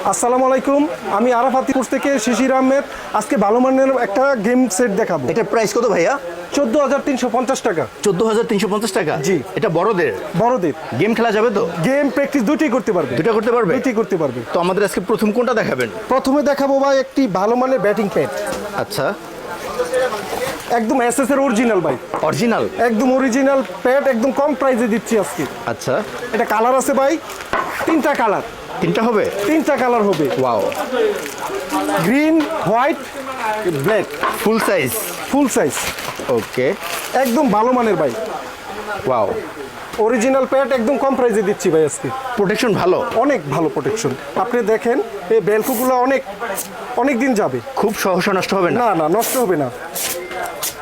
আসসালামু আলাইকুম, আমি আরাফাতিপুর থেকে শিশির আহমেদ। আজকে ভালো মানের একটা গেম সেট দেখাবো। এটা প্রাইস কত ভাইয়া? 14,350 টাকা। 14,350 টাকা? জি। এটা বড়দের বড়দের গেম খেলা যাবে তো? গেম প্র্যাকটিস দুটোই করতে পারবে। দুটো করতে পারবে? দুটোই করতে পারবে। তো আমাদের আজকে প্রথম কোনটা দেখাবেন? প্রথমে দেখাবো ভাই একটি ভালো মানের ব্যাটিং প্যাড, আচ্ছা, একদম এসএস এর অরিজিনাল ভাই, অরিজিনাল? একদম অরিজিনাল প্যাড, একদম কম প্রাইসে দিচ্ছি আজকে। আচ্ছা, এটা কালার আছে ভাই, তিনটা কালার। তিনটা হবে? তিনটা কালার হবে, wow. Green, white, black. Full size? Full size, okay, একদম ভালো মানের ভাই, ওয়াও। অরিজিনাল প্যাড, একদম কম প্রাইসে দিচ্ছি ভাই আজকে। প্রোটেকশন ভালো? অনেক ভালো প্রোটেকশন। আপনি দেখেন এই বেলফুগুলো অনেক অনেক দিন যাবে, খুব সহসা নষ্ট হবে না? না না, নষ্ট হবে না,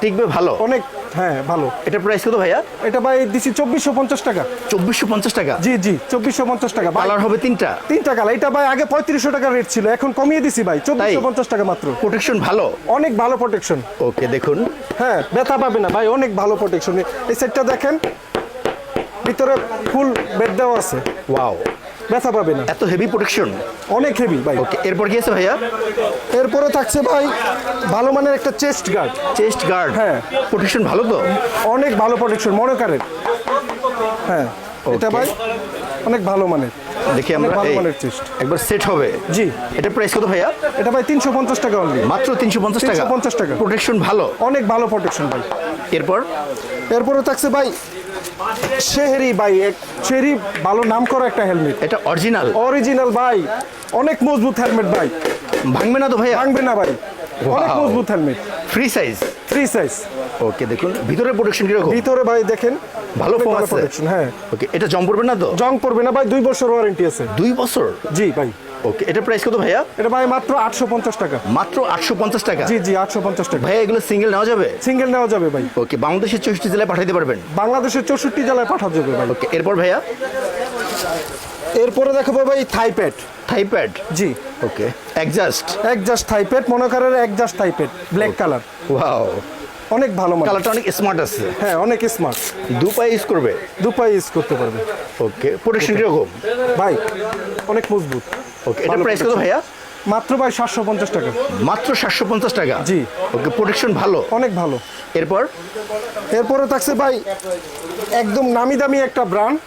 টিকবে ভালো অনেক। হ্যাঁ ভালো। এটা প্রাইস কত ভাইয়া? এটা ভাই দিচ্ছি 2450 টাকা। 2450 টাকা? জি জি, 2450 টাকা। কালার হবে তিনটা? তিনটা কালার। এটা ভাই আগে 3500 টাকা রেট ছিল, এখন কমিয়ে দিছি ভাই 2450 টাকা মাত্র। প্রোটেকশন ভালো? অনেক ভালো প্রোটেকশন। ওকে, দেখুন। হ্যাঁ, ব্যথা পাবে না ভাই, অনেক ভালো প্রোটেকশন। এই সেটটা দেখেন, ভিতরে ফুল বেড দেওয়া আছে, ওয়াও, ব্যথা পাবে না, এত হেভি প্রোটেকশন? অনেক হেভি ভাই। ওকে, এরপর কি আছে ভাইয়া? এরপরে থাকছে ভাই ভালো মানের একটা চেস্ট গার্ড। Chest guard? হ্যাঁ। প্রোটেকশন ভালো তো? অনেক ভালো প্রোটেকশন, মনে করেন। হ্যাঁ, এটা ভাই অনেক ভালো মানের। দেখি অনেক আমরা ভালো এই মানের চেস্ট। একবার সেট হবে। জি। এটা প্রাইস কত ভাইয়া? এটা ভাই 350 টাকা অনলি। মাত্র 350 টাকা? 350 টাকা। প্রোটেকশন ভালো? অনেক ভালো প্রোটেকশন ভাই। এরপর? এরপরে থাকছে ভাই শেহরি ভাই, শেহরি ভালো নাম করা একটা হেলমেট। এটা অরিজিনাল? অরিজিনাল ভাই, অনেক মজবুত হেলমেট ভাই, ভাঙবে না তো ভাইয়া? ভাঙবে না ভাই, অনেক Wow. মজবুত helmet, free size? Free size. Okay, দেখুন ভিতরে প্রোটেকশন কিরকম? ভিতরে ভাই দেখেন, ভালো অনেক ফোম আছে? প্রোটেকশন। হ্যাঁ। ওকে, এটা জং পড়বে না তো? জং পড়বে না ভাই, 2 বছর ওয়ারেন্টি আছে। 2 বছর? জি ভাই। ওকে, এটা প্রাইস কত ভাইয়া? এটা ভাই মাত্র 850 টাকা। মাত্র 850 টাকা? জি জি, 850 টাকা। ভাইয়া এগুলো সিঙ্গেল নেওয়া যাবে? সিঙ্গেল নেওয়া যাবে ভাই। ওকে, বাংলাদেশের 64 জেলায় পাঠাতে পারবেন? বাংলাদেশের 64 জেলায় পাঠা যাবে ভাই। ওকে, এরপর ভাইয়া? এরপরে দেখাবো ভাই থাইপ্যাড। থাইপ্যাড? জি। ওকে, অ্যাডজাস্ট? একজাস্ট থাইপ্যাড, মনে করেন exhaust thigh pad, black colour, wow, অনেক ভালো মানে। কালারটা অনেক স্মার্ট আছে। হ্যাঁ, অনেক স্মার্ট, দুপায়ে ইউজ করবে? দুপায়ে ইউজ করতে পারবে ওকে, প্রোটেকশন কিরকম? ভাই, অনেক মজবুত। ওকে, এটা ভালো প্রাইস কত protection। ভাইয়া? মাত্র ভাই 750 টাকা। মাত্র 750 টাকা? জি। ওকে, প্রোটেকশন ভালো? অনেক ভালো। এরপর? এরপরে থাকছে ভাই একদম নামি দামি একটা ব্র্যান্ড,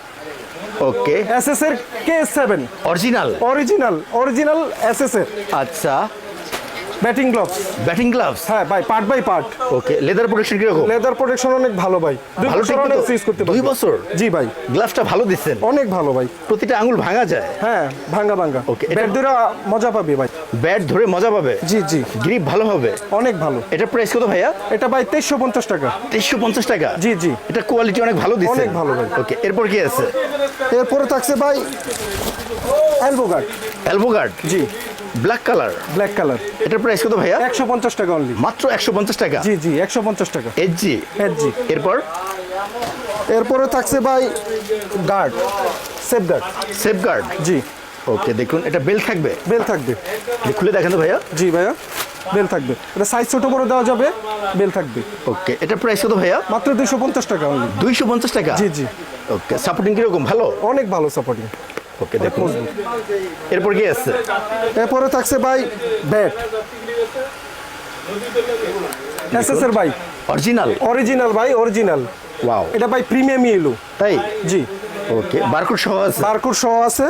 ওকে, এসএস এর KS7। Original? Original, original SS এর আচ্ছা, ব্যাটিং গ্লাভস। Batting gloves? হ্যাঁ ভাই, part by part. Okay, leather protection কিরকম? লেদার প্রোটেকশন অনেক ভালো ভাই, 2 ভালো বছর টিকবে অনেক তো? ইউজ করতে পারবে। 2 বছর? জি ভাই, গ্লাভসটা ভালো দিচ্ছেন? অনেক ভালো ভাই। প্রতিটা আঙুল ভাঙা যায়? হ্যাঁ, ভাঙ্গা ভাঙ্গা। Okay, এটা- ব্যাট ধরে মজা পাবে ভাই। ব্যাট ধরে মজা পাবে? জি জি, গ্রিপ ভালো হবে? অনেক ভালো। এটা প্রাইস কত ভাইয়া? এটা ভাই 2350 টাকা। 2350 টাকা? জি জি, এটা কোয়ালিটি অনেক ভালো দিচ্ছে? অনেক ভালো ভাই। ওকে, এরপর কি আছে? এরপরে থাকছে ভাই এলবো গার্ড। Elbow guard? জি, ব্ল্যাক কালার? Black colour. এটার প্রাইস কত ভাইয়া? 150 টাকা অনলি। মাত্র 150 টাকা? জি জি, 150 টাকা। এইচজি? জি। এরপর? এরপরে থাকছে ভাই গার্ড, সেফ গার্ড। সেফগার্ড? জি, ওকে, দেখুন এটা বেল থাকবে? বেল থাকবে। খুলে দেখেন তো ভাইয়া। জি ভাইয়া, বেল থাকবে। এটা সাইজ ছোট বড় দেওয়া যাবে, বেল থাকবে। ওকে, এটা প্রাইস কত ভাইয়া? মাত্র 250 টাকা অনলি। 250 টাকা? জি জি, ওকে, সাপোর্টিং কিরকম? ভালো? অনেক ভালো সাপোর্টিং। ওকে, দেখুন এরপর কি আছে? এরপরে থাকছে ভাই ব্যাট, এসএস এর ভাই, অরিজিনাল? অরিজিনাল ভাই, অরিজিনাল। ওয়াও, এটা ভাই প্রিমিয়াম ইয়েলো। তাই? জি, ওকে, বারকোড সহ আছে? বারকোড সহ আছে।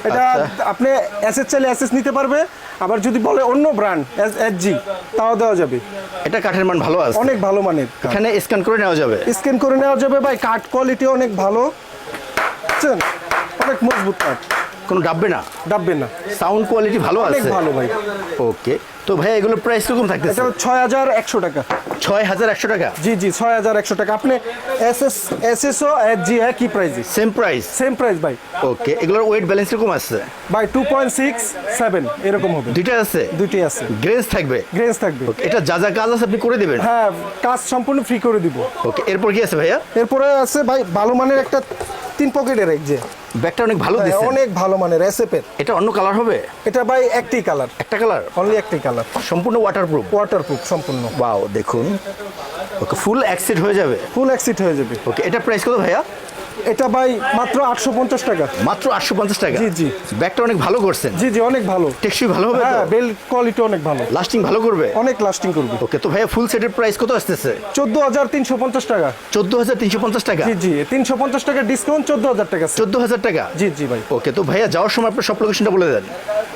এটা আচ্ছা। আপনি এসএস চাইলে এসএস নিতে পারবে, আবার যদি বলে অন্য ব্র্যান্ড এসজি তাও দেওয়া যাবে। এটা কাঠের মান ভালো আছে? অনেক ভালো মানের। এখানে স্ক্যান করে নেওয়া যাবে? স্ক্যান করে নেওয়া যাবে ভাই, কাঠ কোয়ালিটি অনেক ভালো, বুঝছেন? অনেক মজবুত কাঠ, কোনো ডাববে না? ডাববে না, সাউন্ড কোয়ালিটি ভালো অনেক আছে? ভালো ভাই। ওকে, তো ভাই এগুলো প্রাইস কিরকম থাকতেছে? এটা 6100 টাকা। 6100 টাকা? জি জি, 6100 টাকা। আপনি এসএসও এসজি একই প্রাইসে, সেম প্রাইস? সেম প্রাইস ভাই। ওকে, এগুলোর ওয়েট ব্যালেন্স কিরকম আছে? ভাই 2.67 এরকম হবে। দুইটা আছে? দুইটাই আছে, গ্রেস থাকবে? গ্রেস থাকবে। ওকে, এটা যা যা কাজ আছে আপনি করে দেবেন? হ্যাঁ, কাজ সম্পূর্ণ ফ্রি করে দিব। ওকে, এরপর কি আছে ভাইয়া? এরপরে আছে ভাই ভালো মানের একটা 3 পকেটের এক যে ব্যাগটা অনেক ভালো দিচ্ছে? অনেক ভালো মানের এসএফ এর। এটা অন্য কালার হবে? এটা ভাই একটি কালার, একটা কালার? অনলি একটি কালার, সম্পূর্ণ ওয়াটারপ্রুফ? ওয়াটারপ্রুফ সম্পূর্ণ। ওয়াও, দেখুন। ওকে, ফুল অ্যাক্সিড হয়ে যাবে? ফুল অ্যাক্সিড হয়ে যাবে। ওকে, এটা প্রাইস কত ভাইয়া? এটা ভাই মাত্র 850 টাকা। মাত্র 850 টাকা। জি, জি। ব্যাগটা অনেক ভালো করছেন। জি জি, অনেক ভালো। টেকসই ভালো হবে তো? হ্যাঁ, বেল্ট কোয়ালিটি অনেক ভালো, লাস্টিং ভালো করবে? অনেক লাস্টিং করবে। ওকে, তো ভাইয়া ফুল সেটের প্রাইস কত আসতেছে? 14,350 টাকা। 14,350 টাকা। জি জি, 350 টাকা ডিসকাউন্ট, 14,000 টাকা। 14,000 টাকা। জি জি ভাই। ওকে, তো ভাইয়া যাওয়ার সময় আপনার সব লোকেশনটা বলে দেন।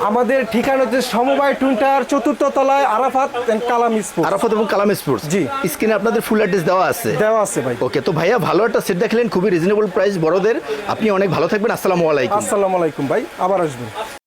আমাদের ঠিকানা হচ্ছে সমবায় টুইন টাওয়ার 4th তলায়, আরাফাত এন্ড কালাম স্পোর্টস। আরাফাত এবং কালাম স্পোর্টস। জি। স্ক্রিনে আপনাদের ফুল অ্যাড্রেস দেওয়া আছে। দেওয়া আছে ভাই। ওকে, তো ভাইয়া ভালো একটা সেট দেখলেন, খুবই রিজনেবল প্রাইস বড়দের। আপনি অনেক ভালো থাকবেন। আসসালামু আলাইকুম। আসসালামু আলাইকুম ভাই, আবার আসবেন।